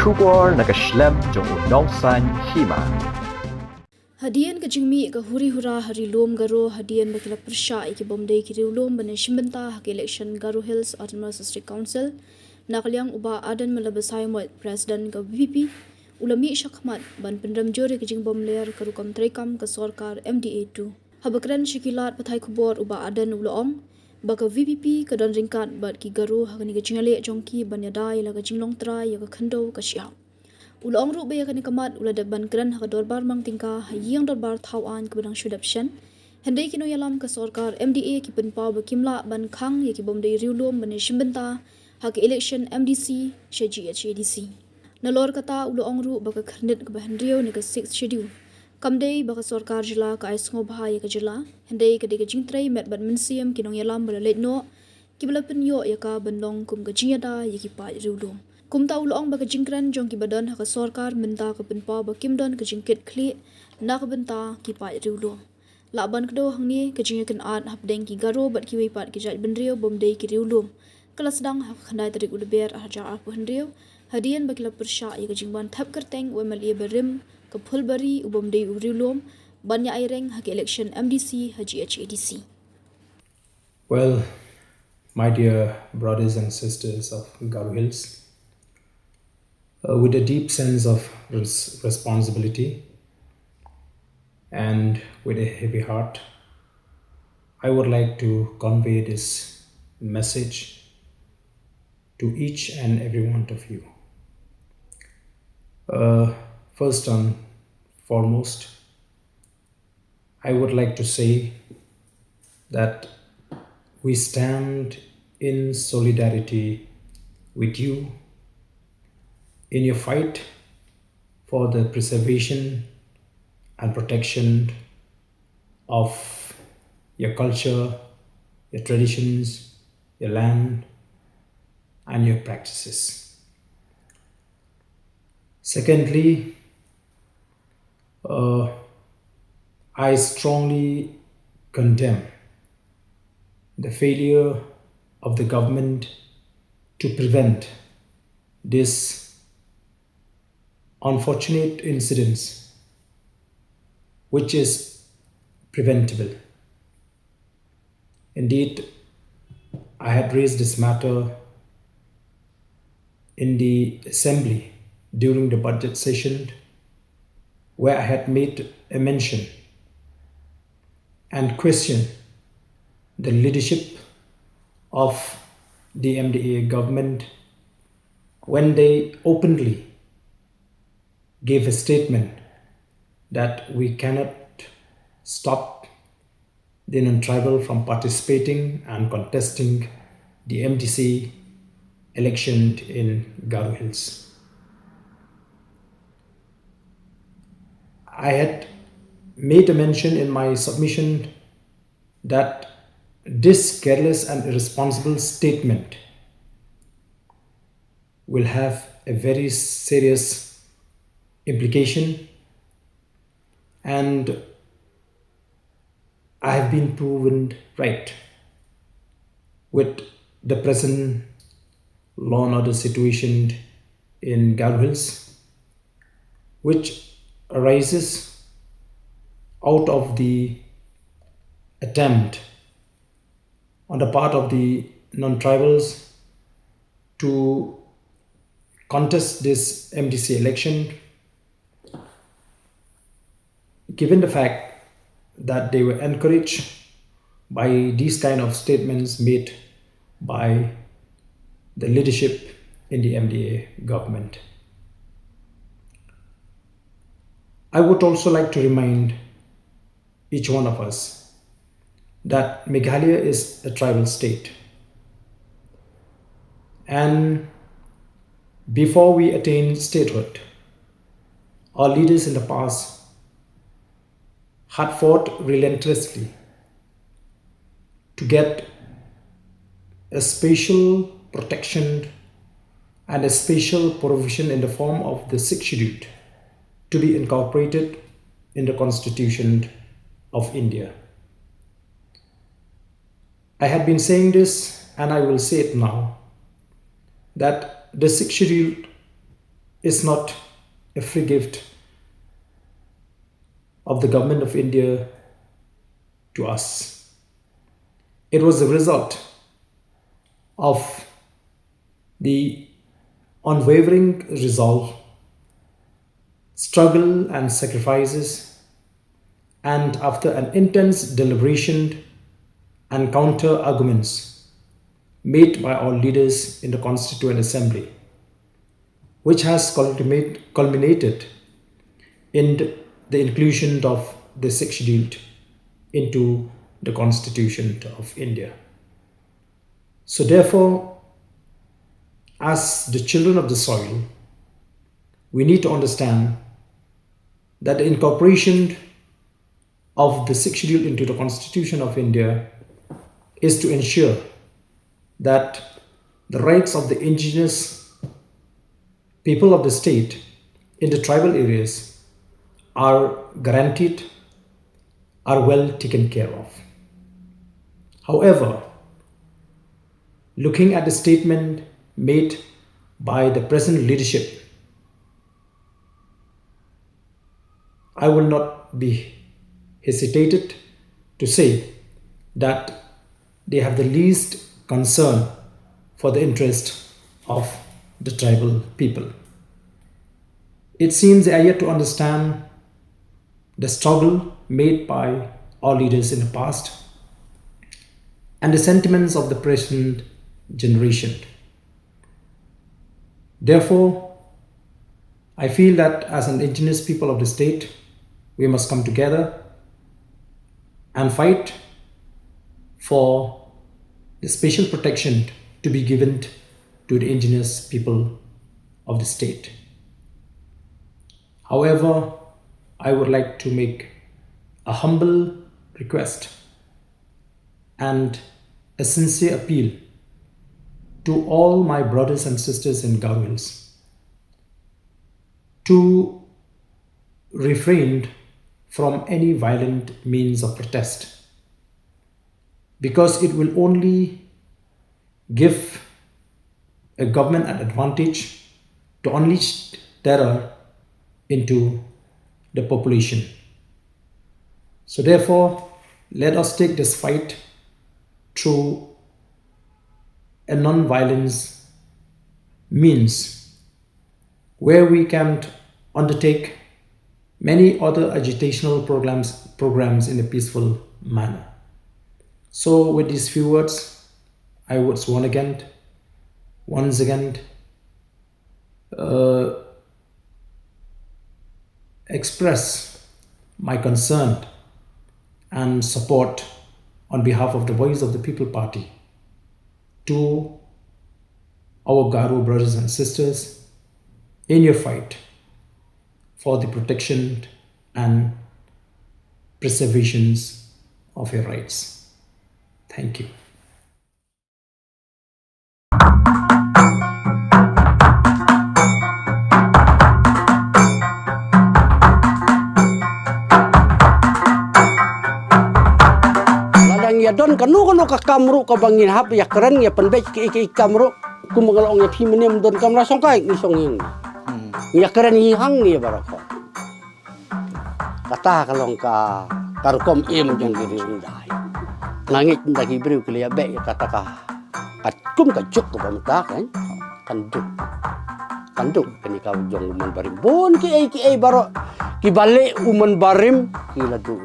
Shubor nakaslem jong unongsan Hima. Hadian ka jingmi ka huri hura Riewlum garo hadian bakila persha iki bomdai ki Riewlum bane shimbenta hak election Garo Hills Autonomous District Council nakaliang uba Ardent malabasay mo president ka VP ulami syakmat ban pendam jore ka jing bomler karukam trekam ka Sorkar MDA2 habakran shikilat pathai kubor uba Ardent ulong baka VPP ka don ringkat bat ki garo hakani ka jingale jongki banyadai la ka jinglong trai ya ka khando ka syam Ulang ru baya kani kamat ula deban Kren haka dorbar mang tingka hayang dorbar thawan ke benang shudapshan Hynrei kino yalam ka Sorkar MDA ki penpau bakimla ban Khang ya ki bomdai Riewlum bane shimbenta haka election MDC shaji HADC Nalor kata ulang ru baka kernit ke Hynrei ni ka 6th schedule Kamdei baka Sorkar jila ka aisngo bahaya ka jila Hynrei ka dega jingtrai met ban mensiam kino yalam bala letno ki bala penyo ya ka bandong kum ka jingada ya ki pa Riewlum Kumta ulong baka jingkran jong ki badan haka Sorkar minta ke penpa ba kimdon ke jingkit kli na ke benta ki pa Riewlum laban kedo hangni ke jingkan at hapdeng ki garo bat ki wipat ki jat benrio bomdei ki Riewlum kala sedang hak khandai tarik uleber haja apu Hynrei hadian bakila persya ya ke jingban thap kerteng wemali berim ke phulbari ubomdei Riewlum banya aireng hak election MDC haji HADC Well, my dear brothers and sisters of Garo Hills, with a deep sense of responsibility and with a heavy heart, I would like to convey this message to each and every one of you. First and foremost, I would like to say that we stand in solidarity with you in your fight for the preservation and protection of your culture, your traditions, your land, and your practices. Secondly, I strongly condemn the failure of the government to prevent this unfortunate incidents, which is preventable. Indeed, I had raised this matter in the assembly during the budget session, where I had made a mention and questioned the leadership of the MDA government when they openly gave a statement that we cannot stop the non-tribal from participating and contesting the MDC election in Garo Hills. I had made a mention in my submission that this careless and irresponsible statement will have a very serious implication, and I have been proven right with the present law and order situation in Garo Hills, which arises out of the attempt on the part of the non-tribals to contest this MDC election, given the fact that they were encouraged by these kind of statements made by the leadership in the MDA government. I would also like to remind each one of us that Meghalaya is a tribal state, and before we attain statehood, our leaders in the past had fought relentlessly to get a special protection and a special provision in the form of the 6th schedule to be incorporated in the Constitution of India. I had been saying this, and I will say it now, that the 6th schedule is not a free gift of the government of India to us. It was the result of the unwavering resolve, struggle and sacrifices, and after an intense deliberation and counter arguments made by our leaders in the Constituent Assembly, which has culminated in the inclusion of the sixth schedule into the Constitution of India. So therefore, as the children of the soil, we need to understand that the incorporation of the sixth schedule into the Constitution of India is to ensure that the rights of the indigenous people of the state in the tribal areas are guaranteed, are well taken care of. However, looking at the statement made by the present leadership, I will not be hesitated to say that they have the least concern for the interest of the tribal people. It seems they are yet to understand the struggle made by our leaders in the past and the sentiments of the present generation. Therefore, I feel that as an indigenous people of the state, we must come together and fight for the special protection to be given to the indigenous people of the state. However, I would like to make a humble request and a sincere appeal to all my brothers and sisters in Ghadc Hills to refrain from any violent means of protest, because it will only give a government an advantage to unleash terror into the population. So therefore, let us take this fight through a non-violence means where we can undertake many other agitational programs in a peaceful manner. So with these few words, I would once again express my concern and support on behalf of the Voice of the People Party to our Ghadc brothers and sisters in your fight for the protection and preservation of your rights. Thank you. Ya don kanu ka kamru ka bangin hap ya keren ya penbej ki kamru ku mengalong ya pimenem don kamra songkai ni songin ya keren hi hang ni barako kata kalong ka karukom im jong diri undai langit ndagi briu kli ya be kata ka kum ka juk ka pamta kan kanduk kani ka jong uman barim bon ki ai baro ki bale uman barim ki ladu